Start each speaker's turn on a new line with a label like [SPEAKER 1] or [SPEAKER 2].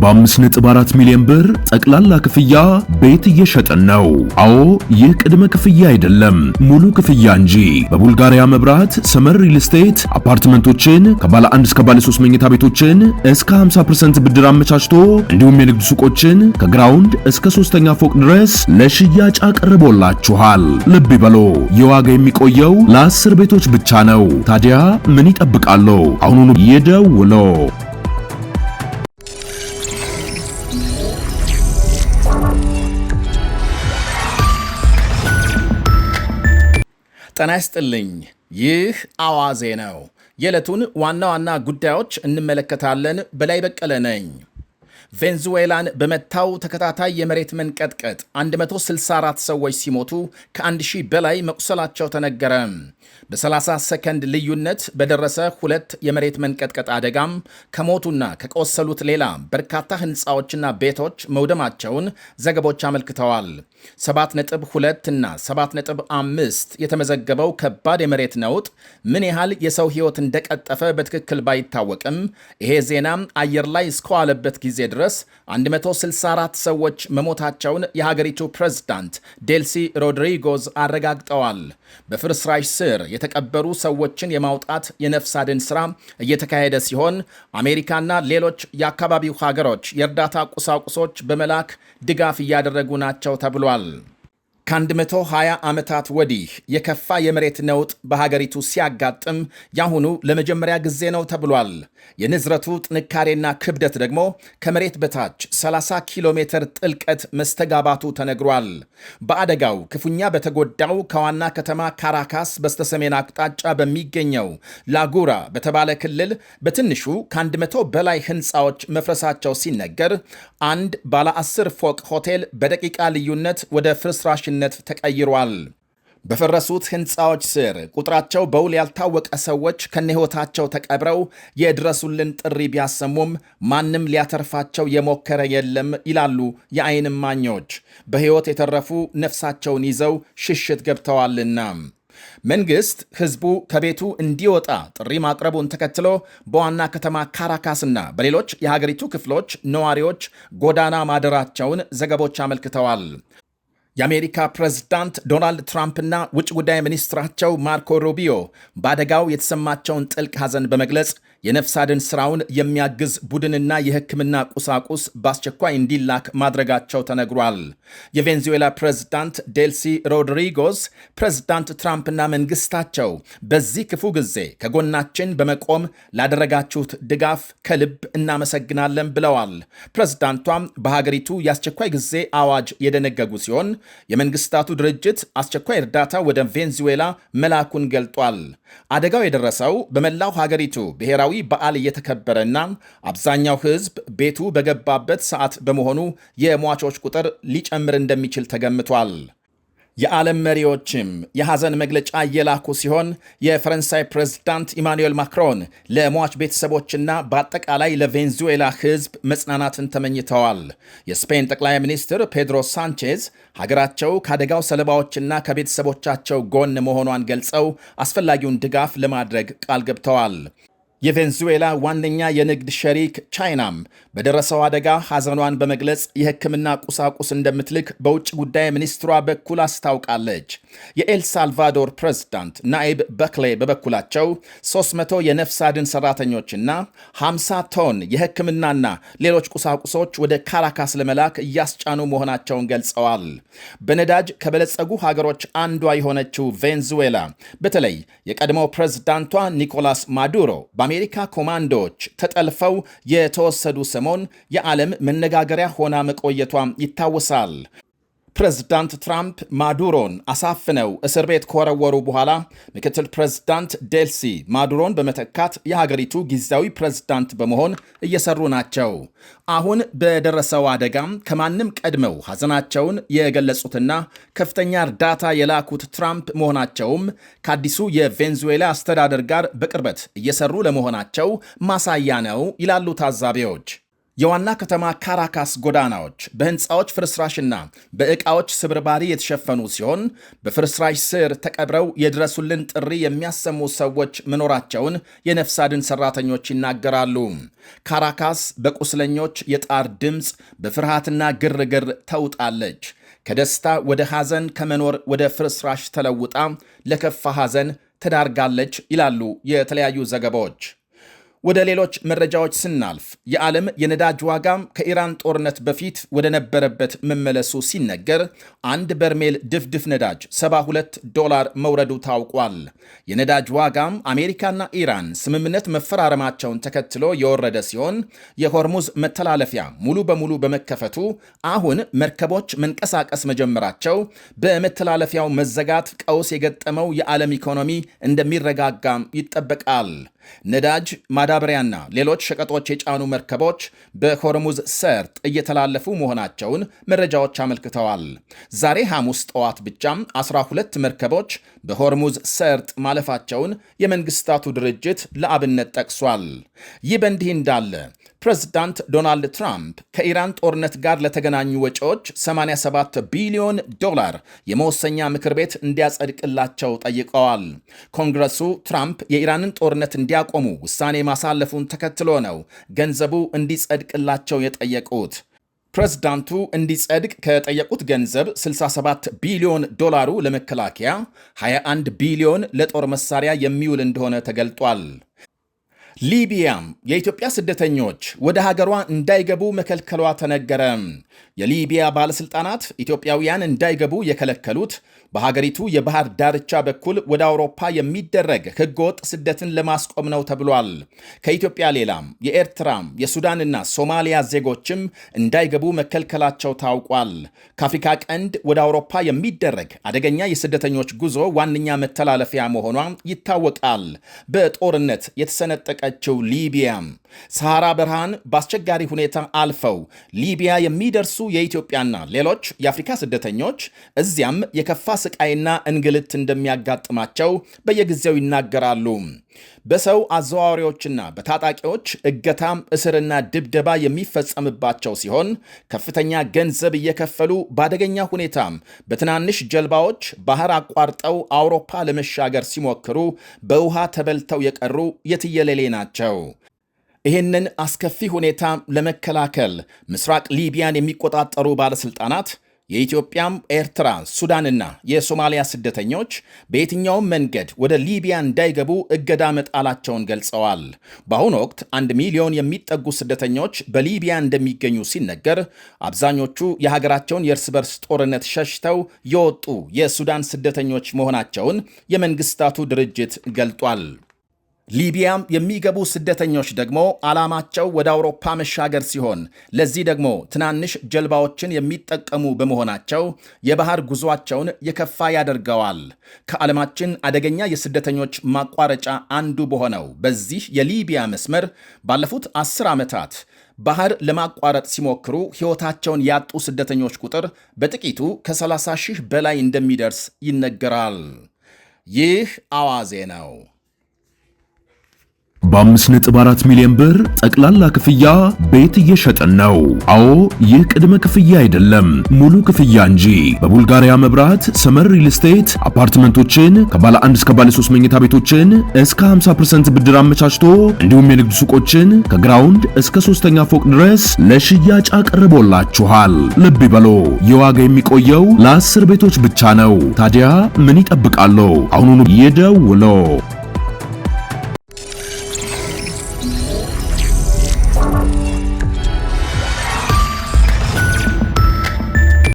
[SPEAKER 1] በ5.4 ሚሊዮን ብር ጠቅላላ ክፍያ ቤት እየሸጥን ነው። አዎ ይህ ቅድመ ክፍያ አይደለም፣ ሙሉ ክፍያ እንጂ። በቡልጋሪያ መብራት ሰመር ሪል ስቴት አፓርትመንቶችን ከባለ 1 እስከ ባለ 3 መኝታ ቤቶችን እስከ 50% ብድር አመቻችቶ እንዲሁም የንግድ ሱቆችን ከግራውንድ እስከ 3ኛ ፎቅ ድረስ ለሽያጭ አቅርቦላችኋል። ልብ ይበሉ፣ የዋጋ የሚቆየው ለ10 ቤቶች ብቻ ነው። ታዲያ ምን ይጠብቃሉ? አሁኑኑ ይደውሉ።
[SPEAKER 2] ጤና ይስጥልኝ። ይህ አዋዜ ነው። የዕለቱን ዋና ዋና ጉዳዮች እንመለከታለን። በላይ በቀለ ነኝ። ቬንዙዌላን በመታው ተከታታይ የመሬት መንቀጥቀጥ 164 ሰዎች ሲሞቱ ከ1000 በላይ መቁሰላቸው ተነገረ። በ30 ሰከንድ ልዩነት በደረሰ 2 የመሬት መንቀጥቀጥ አደጋም ከሞቱና ከቆሰሉት ሌላ በርካታ ሕንፃዎችና ቤቶች መውደማቸውን ዘገቦች አመልክተዋል። 7.2 እና 7.5 የተመዘገበው ከባድ የመሬት ነውጥ ምን ያህል የሰው ሕይወት እንደቀጠፈ በትክክል ባይታወቅም ይሄ ዜና አየር ላይ እስከዋለበት ጊዜ ድረስ 164 ሰዎች መሞታቸውን የሀገሪቱ ፕሬዝዳንት ዴልሲ ሮድሪጎዝ አረጋግጠዋል። በፍርስራሽ ስር የተቀበሩ ሰዎችን የማውጣት የነፍስ አድን ሥራ እየተካሄደ ሲሆን አሜሪካና ሌሎች የአካባቢው ሀገሮች የእርዳታ ቁሳቁሶች በመላክ ድጋፍ እያደረጉ ናቸው ተብሏል። ከ120 ዓመታት ወዲህ የከፋ የመሬት ነውጥ በሀገሪቱ ሲያጋጥም ያሁኑ ለመጀመሪያ ጊዜ ነው ተብሏል። የንዝረቱ ጥንካሬና ክብደት ደግሞ ከመሬት በታች 30 ኪሎ ሜትር ጥልቀት መስተጋባቱ ተነግሯል። በአደጋው ክፉኛ በተጎዳው ከዋና ከተማ ካራካስ በስተሰሜን አቅጣጫ በሚገኘው ላጉራ በተባለ ክልል በትንሹ ከ100 በላይ ሕንፃዎች መፍረሳቸው ሲነገር አንድ ባለ 10 ፎቅ ሆቴል በደቂቃ ልዩነት ወደ ፍርስራሽነት ተቀይሯል። በፈረሱት ሕንፃዎች ስር ቁጥራቸው በውል ያልታወቀ ሰዎች ከነሕይወታቸው ተቀብረው የድረሱልን ጥሪ ቢያሰሙም ማንም ሊያተርፋቸው የሞከረ የለም ይላሉ የዓይን እማኞች። በሕይወት የተረፉ ነፍሳቸውን ይዘው ሽሽት ገብተዋልና። መንግሥት ሕዝቡ ከቤቱ እንዲወጣ ጥሪ ማቅረቡን ተከትሎ በዋና ከተማ ካራካስና በሌሎች የሀገሪቱ ክፍሎች ነዋሪዎች ጎዳና ማደራቸውን ዘገቦች አመልክተዋል። የአሜሪካ ፕሬዝዳንት ዶናልድ ትራምፕና ውጭ ጉዳይ ሚኒስትራቸው ማርኮ ሩቢዮ በአደጋው የተሰማቸውን ጥልቅ ሐዘን በመግለጽ የነፍስ አድን ሥራውን የሚያግዝ ቡድንና የሕክምና ቁሳቁስ በአስቸኳይ እንዲላክ ማድረጋቸው ተነግሯል። የቬንዙዌላ ፕሬዝዳንት ዴልሲ ሮድሪጎዝ ፕሬዝዳንት ትራምፕና መንግሥታቸው በዚህ ክፉ ጊዜ ከጎናችን በመቆም ላደረጋችሁት ድጋፍ ከልብ እናመሰግናለን ብለዋል። ፕሬዝዳንቷም በሀገሪቱ የአስቸኳይ ጊዜ አዋጅ የደነገጉ ሲሆን የመንግሥታቱ ድርጅት አስቸኳይ እርዳታ ወደ ቬንዙዌላ መላኩን ገልጧል። አደጋው የደረሰው በመላው ሀገሪቱ ብሔራዊ በዓል እየተከበረና አብዛኛው ሕዝብ ቤቱ በገባበት ሰዓት በመሆኑ የሟቾች ቁጥር ሊጨምር እንደሚችል ተገምቷል። የዓለም መሪዎችም የሐዘን መግለጫ እየላኩ ሲሆን የፈረንሳይ ፕሬዝዳንት ኢማኑኤል ማክሮን ለሟች ቤተሰቦችና በአጠቃላይ ለቬንዙዌላ ሕዝብ መጽናናትን ተመኝተዋል። የስፔን ጠቅላይ ሚኒስትር ፔድሮ ሳንቼዝ ሀገራቸው ከአደጋው ሰለባዎችና ከቤተሰቦቻቸው ጎን መሆኗን ገልጸው አስፈላጊውን ድጋፍ ለማድረግ ቃል ገብተዋል። የቬንዙዌላ ዋነኛ የንግድ ሸሪክ ቻይናም በደረሰው አደጋ ሐዘኗን በመግለጽ የሕክምና ቁሳቁስ እንደምትልክ በውጭ ጉዳይ ሚኒስትሯ በኩል አስታውቃለች። የኤል ሳልቫዶር ፕሬዝዳንት ናይብ በክሌ በበኩላቸው 300 የነፍስ አድን ሰራተኞችና 50 ቶን የሕክምናና ሌሎች ቁሳቁሶች ወደ ካራካስ ለመላክ እያስጫኑ መሆናቸውን ገልጸዋል። በነዳጅ ከበለጸጉ ሀገሮች አንዷ የሆነችው ቬንዙዌላ በተለይ የቀድሞው ፕሬዝዳንቷ ኒኮላስ ማዱሮ በአሜሪካ ኮማንዶዎች ተጠልፈው የተወሰዱ ሰሞን የዓለም መነጋገሪያ ሆና መቆየቷ ይታወሳል። ፕሬዝዳንት ትራምፕ ማዱሮን አሳፍነው እስር ቤት ከወረወሩ በኋላ ምክትል ፕሬዝዳንት ዴልሲ ማዱሮን በመተካት የሀገሪቱ ጊዜያዊ ፕሬዝዳንት በመሆን እየሰሩ ናቸው። አሁን በደረሰው አደጋም ከማንም ቀድመው ሐዘናቸውን የገለጹትና ከፍተኛ እርዳታ የላኩት ትራምፕ መሆናቸውም ከአዲሱ የቬንዙዌላ አስተዳደር ጋር በቅርበት እየሰሩ ለመሆናቸው ማሳያ ነው ይላሉ ታዛቢዎች። የዋና ከተማ ካራካስ ጎዳናዎች በህንፃዎች ፍርስራሽና በዕቃዎች ስብርባሪ የተሸፈኑ ሲሆን በፍርስራሽ ስር ተቀብረው የድረሱልን ጥሪ የሚያሰሙ ሰዎች መኖራቸውን የነፍስ አድን ሰራተኞች ይናገራሉ። ካራካስ በቁስለኞች የጣር ድምፅ በፍርሃትና ግርግር ተውጣለች። ከደስታ ወደ ሐዘን፣ ከመኖር ወደ ፍርስራሽ ተለውጣ ለከፋ ሐዘን ተዳርጋለች ይላሉ የተለያዩ ዘገባዎች። ወደ ሌሎች መረጃዎች ስናልፍ የዓለም የነዳጅ ዋጋም ከኢራን ጦርነት በፊት ወደ ነበረበት መመለሱ ሲነገር አንድ በርሜል ድፍድፍ ነዳጅ $72 መውረዱ ታውቋል። የነዳጅ ዋጋም አሜሪካና ኢራን ስምምነት መፈራረማቸውን ተከትሎ የወረደ ሲሆን የሆርሙዝ መተላለፊያ ሙሉ በሙሉ በመከፈቱ አሁን መርከቦች መንቀሳቀስ መጀመራቸው በመተላለፊያው መዘጋት ቀውስ የገጠመው የዓለም ኢኮኖሚ እንደሚረጋጋም ይጠበቃል። ነዳጅ፣ ማዳበሪያና ሌሎች ሸቀጦች የጫኑ መርከቦች በሆርሙዝ ሰርጥ እየተላለፉ መሆናቸውን መረጃዎች አመልክተዋል። ዛሬ ሐሙስ ጠዋት ብቻም 12 መርከቦች በሆርሙዝ ሰርጥ ማለፋቸውን የመንግስታቱ ድርጅት ለአብነት ጠቅሷል። ይህ በእንዲህ እንዳለ ፕሬዝዳንት ዶናልድ ትራምፕ ከኢራን ጦርነት ጋር ለተገናኙ ወጪዎች $87 ቢሊዮን የመወሰኛ ምክር ቤት እንዲያጸድቅላቸው ጠይቀዋል። ኮንግረሱ ትራምፕ የኢራንን ጦርነት እንዲያቆሙ ውሳኔ ማሳለፉን ተከትሎ ነው ገንዘቡ እንዲጸድቅላቸው የጠየቁት። ፕሬዝዳንቱ እንዲጸድቅ ከጠየቁት ገንዘብ $67 ቢሊዮን ለመከላከያ፣ 21 ቢሊዮን ለጦር መሳሪያ የሚውል እንደሆነ ተገልጧል። ሊቢያም የኢትዮጵያ ስደተኞች ወደ ሀገሯ እንዳይገቡ መከልከሏ ተነገረ። የሊቢያ ባለሥልጣናት ኢትዮጵያውያን እንዳይገቡ የከለከሉት በሀገሪቱ የባህር ዳርቻ በኩል ወደ አውሮፓ የሚደረግ ሕገወጥ ስደትን ለማስቆም ነው ተብሏል። ከኢትዮጵያ ሌላም የኤርትራም የሱዳንና ሶማሊያ ዜጎችም እንዳይገቡ መከልከላቸው ታውቋል። ከአፍሪካ ቀንድ ወደ አውሮፓ የሚደረግ አደገኛ የስደተኞች ጉዞ ዋነኛ መተላለፊያ መሆኗ ይታወቃል። በጦርነት የተሰነጠቀችው ሊቢያም ሰሐራ በረሃን በአስቸጋሪ ሁኔታ አልፈው ሊቢያ የሚደርሱ የኢትዮጵያና ሌሎች የአፍሪካ ስደተኞች እዚያም የከፋ ስቃይና እንግልት እንደሚያጋጥማቸው በየጊዜው ይናገራሉ። በሰው አዘዋዋሪዎችና በታጣቂዎች እገታም፣ እስርና ድብደባ የሚፈጸምባቸው ሲሆን ከፍተኛ ገንዘብ እየከፈሉ በአደገኛ ሁኔታም በትናንሽ ጀልባዎች ባህር አቋርጠው አውሮፓ ለመሻገር ሲሞክሩ በውሃ ተበልተው የቀሩ የትየለሌ ናቸው። ይህንን አስከፊ ሁኔታ ለመከላከል ምስራቅ ሊቢያን የሚቆጣጠሩ ባለሥልጣናት የኢትዮጵያም፣ ኤርትራ፣ ሱዳንና የሶማሊያ ስደተኞች በየትኛውም መንገድ ወደ ሊቢያ እንዳይገቡ እገዳ መጣላቸውን ገልጸዋል። በአሁኑ ወቅት 1 ሚሊዮን የሚጠጉ ስደተኞች በሊቢያ እንደሚገኙ ሲነገር አብዛኞቹ የሀገራቸውን የእርስ በርስ ጦርነት ሸሽተው የወጡ የሱዳን ስደተኞች መሆናቸውን የመንግስታቱ ድርጅት ገልጧል። ሊቢያም የሚገቡ ስደተኞች ደግሞ ዓላማቸው ወደ አውሮፓ መሻገር ሲሆን ለዚህ ደግሞ ትናንሽ ጀልባዎችን የሚጠቀሙ በመሆናቸው የባህር ጉዟቸውን የከፋ ያደርገዋል። ከዓለማችን አደገኛ የስደተኞች ማቋረጫ አንዱ በሆነው በዚህ የሊቢያ መስመር ባለፉት 10 ዓመታት ባህር ለማቋረጥ ሲሞክሩ ሕይወታቸውን ያጡ ስደተኞች ቁጥር በጥቂቱ ከ30 ሺህ በላይ እንደሚደርስ ይነገራል። ይህ አዋዜ ነው።
[SPEAKER 1] በ5.4 ሚሊዮን ብር ጠቅላላ ክፍያ ቤት እየሸጥን ነው። አዎ ይህ ቅድመ ክፍያ አይደለም፣ ሙሉ ክፍያ እንጂ። በቡልጋሪያ መብራት ሰመር ሪል ስቴት አፓርትመንቶችን ከባለ 1 እስከ ባለ 3 መኝታ ቤቶችን እስከ 50% ብድር አመቻችቶ እንዲሁም የንግድ ሱቆችን ከግራውንድ እስከ 3ኛ ፎቅ ድረስ ለሽያጭ አቅርቦላችኋል። ልብ ይበሉ፣ የዋጋ የሚቆየው ለ10 ቤቶች ብቻ ነው። ታዲያ ምን ይጠብቃሉ? አሁኑኑ ይደውሉ።